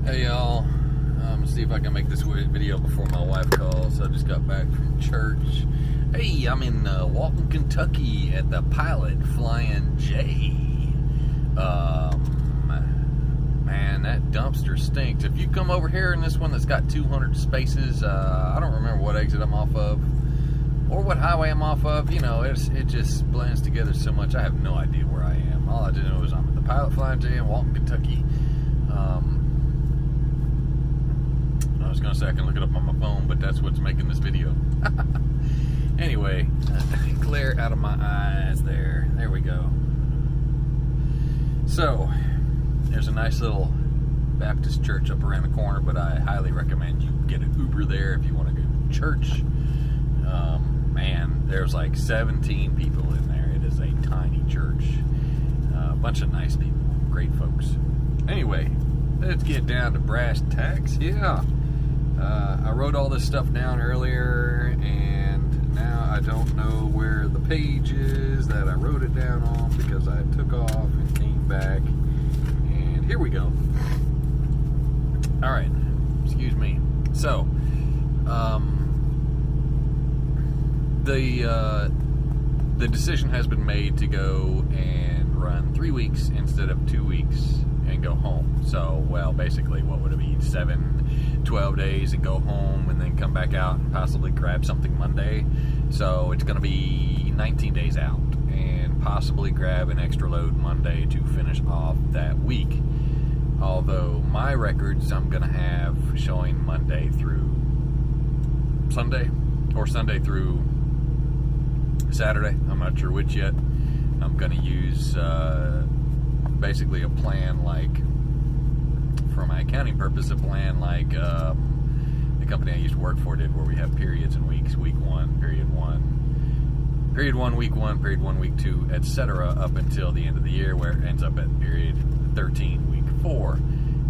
Hey y'all, let's see if I can make this video before my wife calls. I just got back from church. Hey, I'm in Walton, Kentucky at the Pilot Flying J. Man, that dumpster stinks. If you come over here in this one that's got 200 spaces, I don't remember what exit I'm off of or what highway I'm off of. You know, it just blends together so much. I have no idea where I am. All I do know is I'm at the Pilot Flying J in Walton, Kentucky. I was going to say I can look it up on my phone, but that's what's making this video. Anyway, glare out of my eyes there. There we go. So, there's a nice little Baptist church up around the corner, but I highly recommend you get an Uber there if you want to go to church. Man, there's like 17 people in there. It is a tiny church. A bunch of nice people. Great folks. Anyway, let's get down to brass tacks. Yeah. I wrote all this stuff down earlier, and now I don't know where the page is that I wrote it down on because I took off and came back. And here we go. All right. Excuse me. So, the decision has been made to go and run 3 weeks instead of 2 weeks and go home. So, well, basically, what would it be? 12 days and go home and then come back out and possibly grab something Monday. So it's going to be 19 days out and possibly grab an extra load Monday to finish off that week. Although my records I'm going to have showing Monday through Sunday or Sunday through Saturday. I'm not sure which yet. I'm going to use basically a plan like, for my accounting purpose, a plan like the company I used to work for did, where we have periods and weeks, week 1, period 1, period 1, week 1, period 1, week 2, etc., up until the end of the year, where it ends up at period 13, week 4,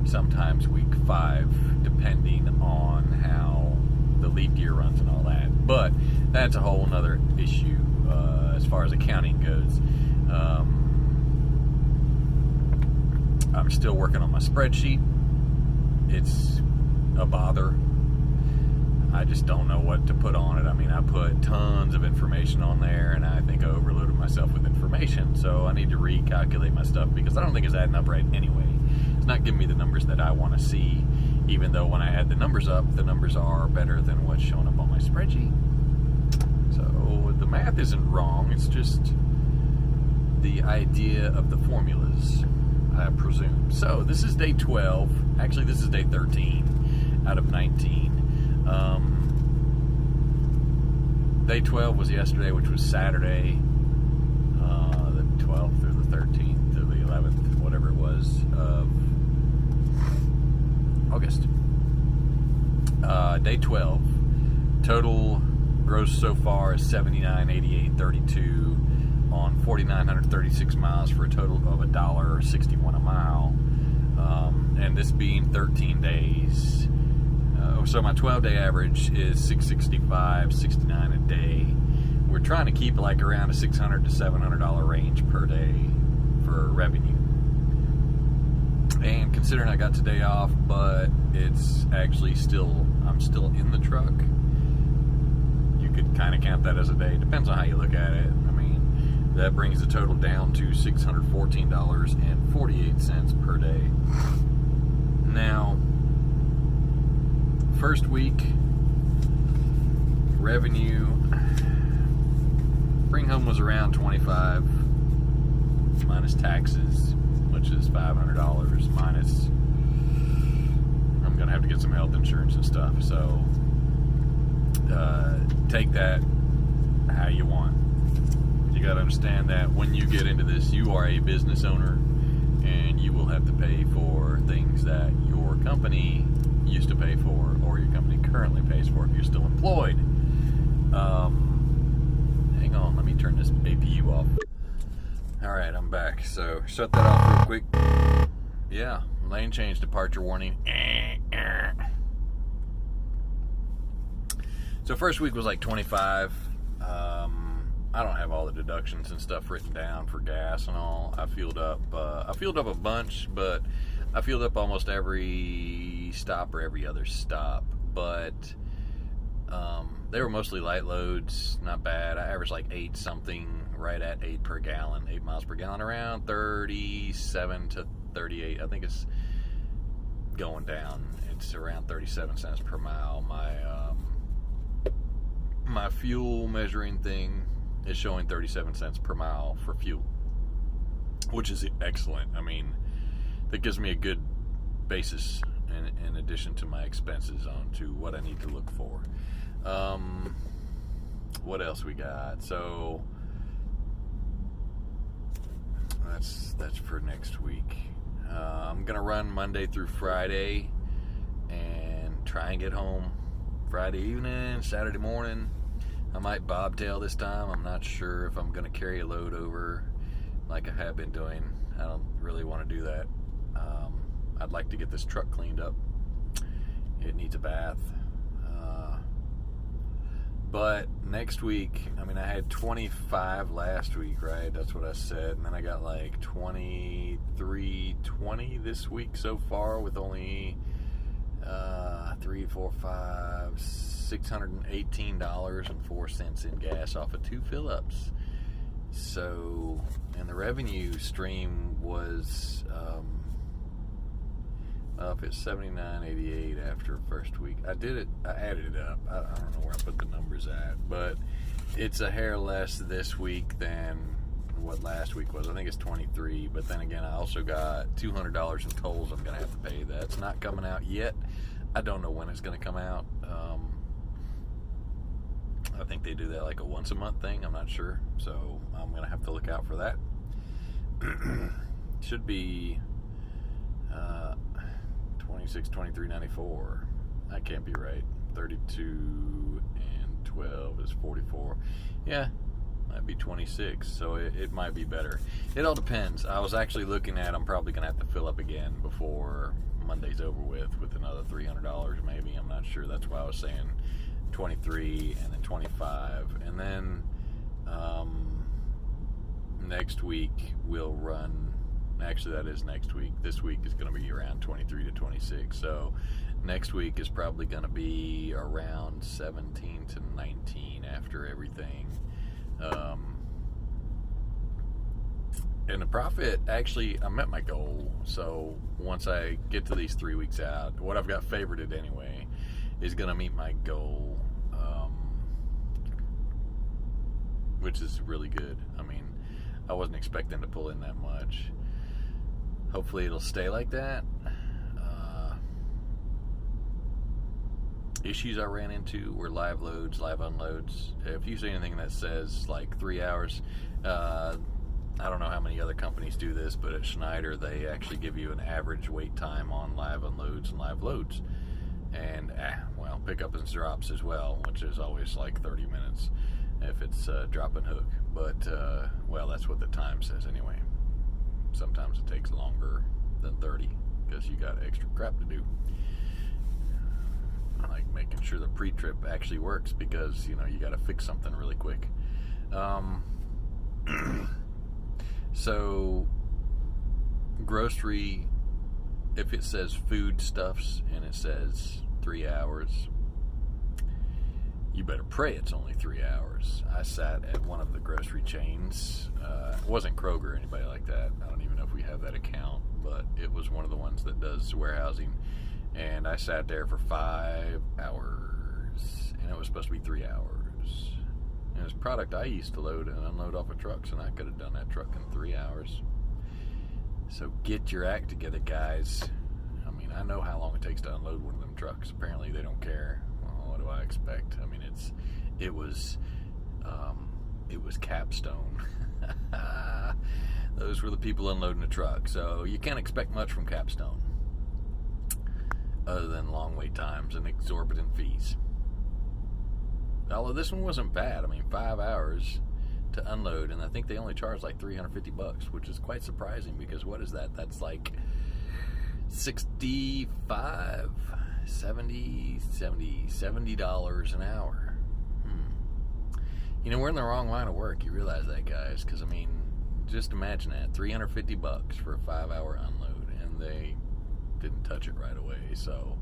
sometimes week 5, depending on how the leap year runs and all that. But that's a whole nother issue as far as accounting goes. I'm still working on my spreadsheet. It's a bother. I just don't know what to put on it. I mean, I put tons of information on there, and I think I overloaded myself with information. So I need to recalculate my stuff because I don't think it's adding up right anyway. It's not giving me the numbers that I want to see, even though when I add the numbers up, the numbers are better than what's showing up on my spreadsheet. So the math isn't wrong. It's just the idea of the formulas, I presume. So this is day 12. Actually, this is day 13 out of 19. Day 12 was yesterday, which was Saturday, the 12th through the 13th through the 11th, whatever it was, of August. Day 12. Total gross so far is $79.88.32 on 4,936 miles for a total of $1.61 a mile. And this being 13 days. So my 12-day average is $665.69 a day. We're trying to keep like around a $600 to $700 range per day for revenue. And considering I got today off, but it's actually I'm still in the truck, you could kind of count that as a day. Depends on how you look at it. I mean, that brings the total down to $614.48 per day. Now, first week revenue, bring home was around $25 minus taxes, which is $500 minus, I'm gonna have to get some health insurance and stuff. So take that how you want. You gotta understand that when you get into this, you are a business owner and you will have to pay for things that your company used to pay for, or your company currently pays for if you're still employed. Hang on, let me turn this APU off. Alright, I'm back. So, shut that off real quick. Yeah, lane change departure warning. So, first week was like 25. I don't have all the deductions and stuff written down for gas and all. I fueled up a bunch, but I fueled up almost every stop or every other stop, but they were mostly light loads, not bad. I averaged like 8 something, right at 8 per gallon, 8 miles per gallon, around 37 to 38. I think it's going down. It's around 37 cents per mile. My fuel measuring thing is showing 37 cents per mile for fuel, which is excellent. I mean, that gives me a good basis in addition to my expenses onto what I need to look for. What else we got? So that's for next week. I'm gonna run Monday through Friday and try and get home Friday evening, Saturday morning. I might bobtail this time. I'm not sure if I'm gonna carry a load over like I have been doing. I don't really want to do that. I'd like to get this truck cleaned up. It needs a bath. But next week, I mean, I had 25 last week, right? That's what I said. And then I got like 23.20 this week so far, with only $618.04 in gas off of 2 fill-ups. So, and the revenue stream was up at $79.88 after first week. I added it up. I don't know where I put the numbers at, but it's a hair less this week than what last week was. I think it's 23, but then again, I also got $200 in tolls I'm going to have to pay. That's not coming out yet. I don't know when it's going to come out. I think they do that like a once a month thing. I'm not sure. So I'm going to have to look out for that. Should be 26, 23.94. That can't be right. 32 and 12 is 44. Yeah, might be 26. So it might be better. It all depends. I was actually looking at, I'm probably going to have to fill up again before Monday's over with another $300 maybe. I'm not sure. That's why I was saying 23 and then 25. And then next week we'll run. Actually, that is next week. This week is going to be around 23 to 26. So next week is probably going to be around 17 to 19 after everything. And the profit, actually, I met my goal. So once I get to these 3 weeks out, what I've got favorited anyway is going to meet my goal, which is really good. I mean, I wasn't expecting to pull in that much. Hopefully it'll stay like that. Issues I ran into were live loads, live unloads. If you see anything that says like 3 hours, I don't know how many other companies do this, but at Schneider they actually give you an average wait time on live unloads and live loads. And, well, pickup and drops as well, which is always like 30 minutes if it's drop and hook. But, well, that's what the time says anyway. Sometimes it takes longer than 30 because you got extra crap to do. I like making sure the pre-trip actually works because, you know, you got to fix something really quick. So, grocery, if it says foodstuffs and it says 3 hours, you better pray it's only 3 hours. I sat at one of the grocery chains. It wasn't Kroger or anybody like that. I don't even know if we have that account, but it was one of the ones that does warehousing. And I sat there for 5 hours, and it was supposed to be 3 hours. And it was product I used to load and unload off of trucks, and I could have done that truck in 3 hours. So get your act together, guys. I mean, I know how long it takes to unload one of them trucks. Apparently they don't care. Well, what do I expect? I mean, it was Capstone. Those were the people unloading the truck. So you can't expect much from Capstone other than long wait times and exorbitant fees. Although this one wasn't bad. I mean, 5 hours to unload, and I think they only charge like $350, which is quite surprising because what is that? That's like $70 an hour. You know, we're in the wrong line of work. You realize that, guys? Because I mean, just imagine that $350 for a 5 hour unload, and they didn't touch it right away. So,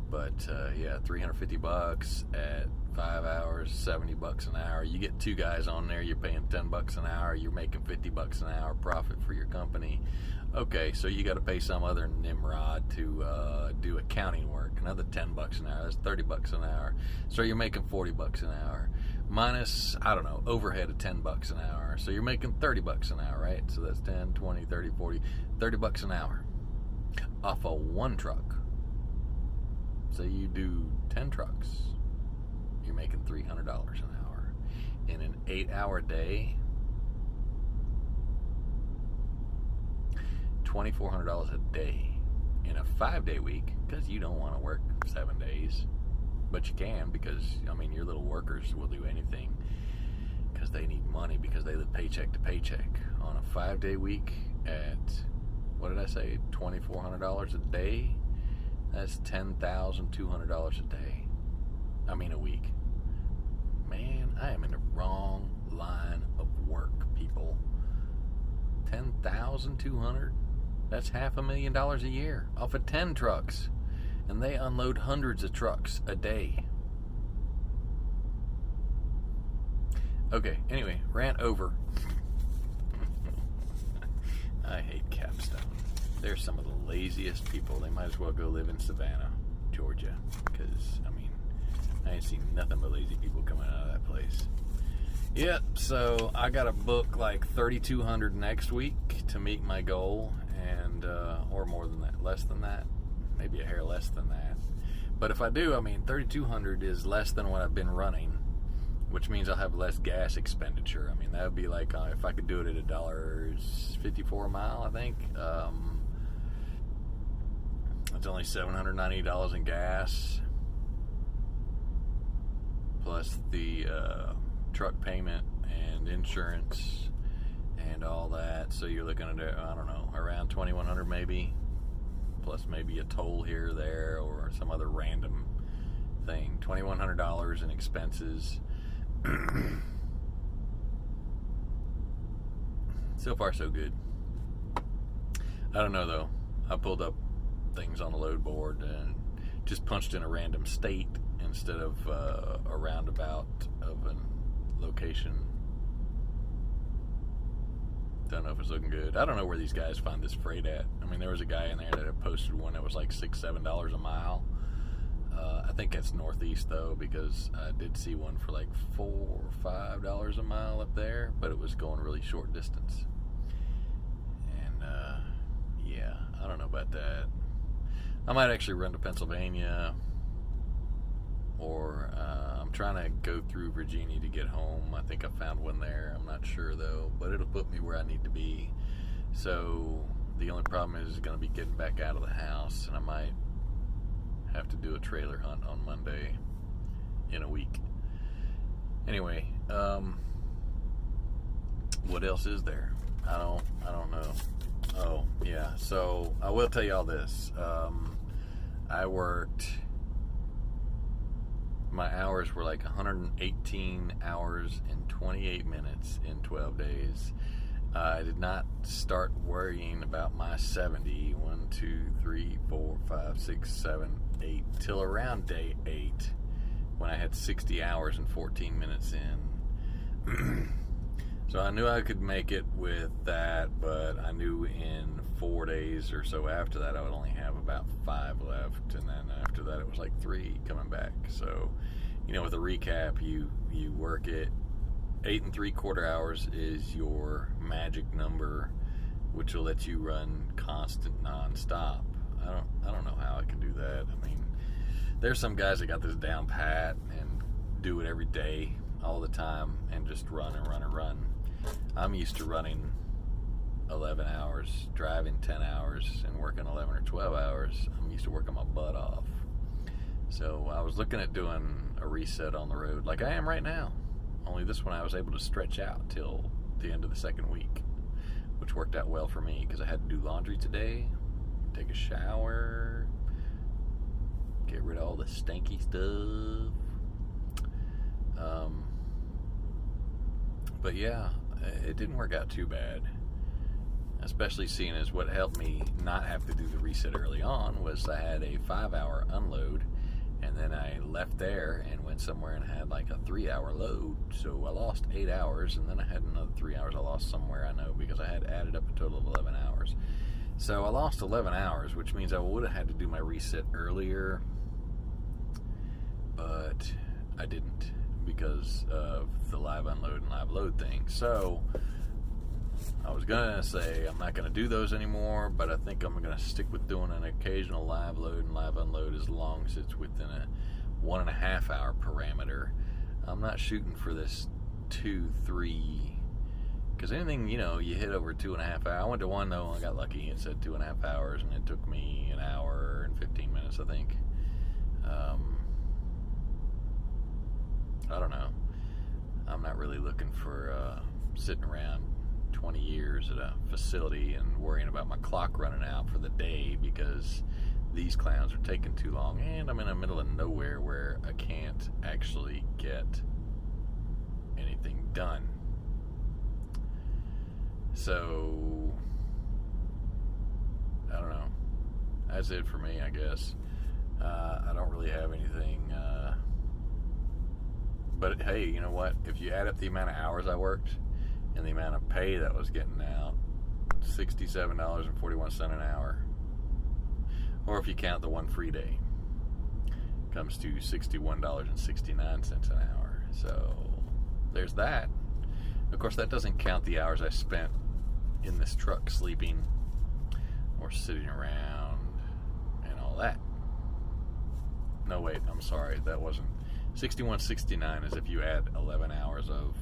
but yeah, $350 at 5 hours, $70 an hour. You get 2 guys on there, you're paying $10 an hour, you're making $50 an hour profit for your company. Okay, so you got to pay some other Nimrod to do accounting work, another $10 an hour. That's $30 an hour. So you're making $40 an hour, minus, I don't know, overhead of $10 an hour. So you're making $30 an hour, right? So that's 10, 20, 30, 40, $30 an hour off of one truck. So you do 10 trucks, you're making $300 an hour. In an 8-hour day, $2,400 a day. In a 5-day week, because you don't want to work 7 days, but you can, because I mean your little workers will do anything because they need money, because they live paycheck to paycheck. On a 5-day week at, what did I say, $2,400 a day, that's $10,200 a day. I mean a week. Man, I am in the wrong line of work, people. $10,200? That's $500,000 a year off of 10 trucks. And they unload hundreds of trucks a day. Okay, anyway, rant over. I hate Capstone. They're some of the laziest people. They might as well go live in Savannah, Georgia. Because, I mean, I ain't seen nothing but lazy people coming out of that place. Yep, so I got to book like 3,200 next week to meet my goal, and or more than that, less than that, maybe a hair less than that. But if I do, I mean, 3,200 is less than what I've been running, which means I'll have less gas expenditure. I mean, that would be like if I could do it at $1.54 a mile, I think. It's only $790 in gas, plus the truck payment and insurance and all that. So you're looking at, I don't know, around $2,100 maybe, plus maybe a toll here or there or some other random thing. $2,100 in expenses. So far so good. I don't know though. I pulled up things on the load board and just punched in a random state instead of a roundabout of a location. Don't know if it's looking good. I don't know where these guys find this freight at. I mean, there was a guy in there that had posted one that was like $6-7 a mile. I think that's northeast though, because I did see one for like $4 or $5 a mile up there, but it was going really short distance. And yeah, I don't know about that. I might actually run to Pennsylvania, or I'm trying to go through Virginia to get home. I think I found one there. I'm not sure though, but it'll put me where I need to be. So the only problem is going to be getting back out of the house, and I might have to do a trailer hunt on Monday in a week. Anyway, what else is there? I don't know. Oh yeah, so I will tell you all this. I worked, my hours were like 118 hours and 28 minutes in 12 days. I did not start worrying about my 70, 1, 2, 3, 4, 5, 6, 7, 8, till around day 8, when I had 60 hours and 14 minutes in. So I knew I could make it with that, but I knew in 4 days or so after that I would only have about 5 left, and then after that it was like 3 coming back. So, you know, with a recap, you work it. 8 3/4 hours is your magic number, which will let you run constant non-stop. I don't know how I can do that. I mean, there's some guys that got this down pat and do it every day, all the time, and just run and run and run. I'm used to running 11 hours, driving 10 hours, and working 11 or 12 hours. I'm used to working my butt off. So I was looking at doing a reset on the road like I am right now. Only this one I was able to stretch out till the end of the second week, which worked out well for me because I had to do laundry today, take a shower, get rid of all the stinky stuff. But yeah, it didn't work out too bad. especially seeing as what helped me not have to do the reset early on was I had a 5-hour unload, and then I left there and went somewhere and had like a 3-hour load. So I lost 8 hours, and then I had another 3 hours I lost somewhere, I know, because I had added up a total of 11 hours. So I lost 11 hours, which means I would have had to do my reset earlier, but I didn't because of the live unload and live load thing. So I was going to say I'm not going to do those anymore, but I think I'm going to stick with doing an occasional live load and live unload as long as it's within a 1.5 hour parameter. I'm not shooting for this 2-3, because anything, you know, you hit over 2.5 hours. I went to one, though, and I got lucky. It said 2.5 hours, and it took me an hour and 15 minutes, I think. I don't know. I'm not really looking for sitting around 20 years at a facility and worrying about my clock running out for the day because these clowns are taking too long, and I'm in the middle of nowhere where I can't actually get anything done. So I don't know. That's it for me, I guess. I don't really have anything. But hey, you know what? If you add up the amount of hours I worked and the amount of pay that was getting out, $67.41 an hour, or if you count the one free day, comes to $61.69 an hour. So there's that. Of course, that doesn't count the hours I spent in this truck sleeping or sitting around and all that. No, wait, I'm sorry, that wasn't. $61.69 is if you add 11 hours of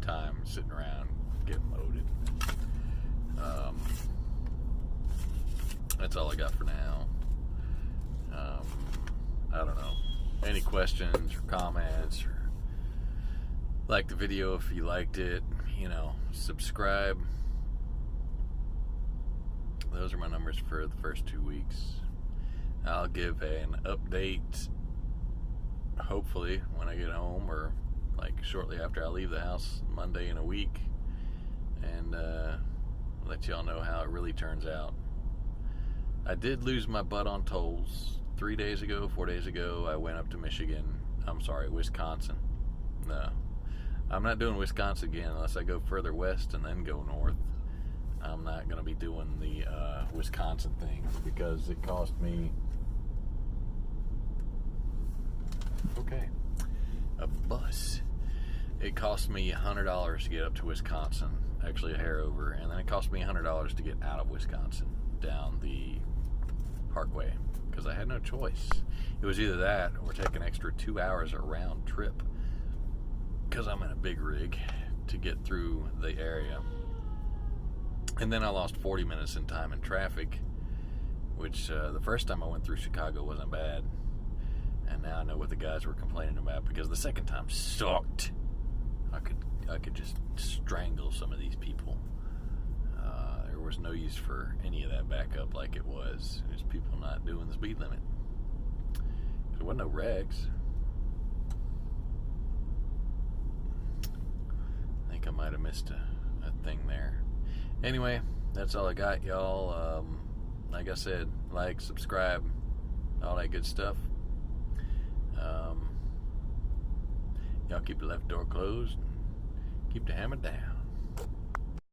time sitting around getting loaded. That's all I got for now. I don't know. Any questions or comments, or like the video if you liked it, you know, subscribe. Those are my numbers for the first 2 weeks. I'll give an update hopefully when I get home, or like shortly after I leave the house Monday in a week, and let y'all know how it really turns out. I did lose my butt on tolls 4 days ago. I went up to Wisconsin. No, I'm not doing Wisconsin again unless I go further west and then go north. I'm not going to be doing the Wisconsin thing because it cost me a bus. It cost me $100 to get up to Wisconsin, actually a hair over, and then it cost me $100 to get out of Wisconsin down the parkway because I had no choice. It was either that or take an extra 2 hours a round trip because I'm in a big rig to get through the area. And then I lost 40 minutes in time in traffic, which the first time I went through Chicago wasn't bad. And now I know what the guys were complaining about because the second time sucked. I could just strangle some of these people. There was no use for any of that backup like it was. It was people not doing the speed limit. There wasn't no wrecks. I think I might have missed a thing there. Anyway, that's all I got, y'all. Like I said, like, subscribe, all that good stuff. Y'all keep the left door closed and keep the hammer down.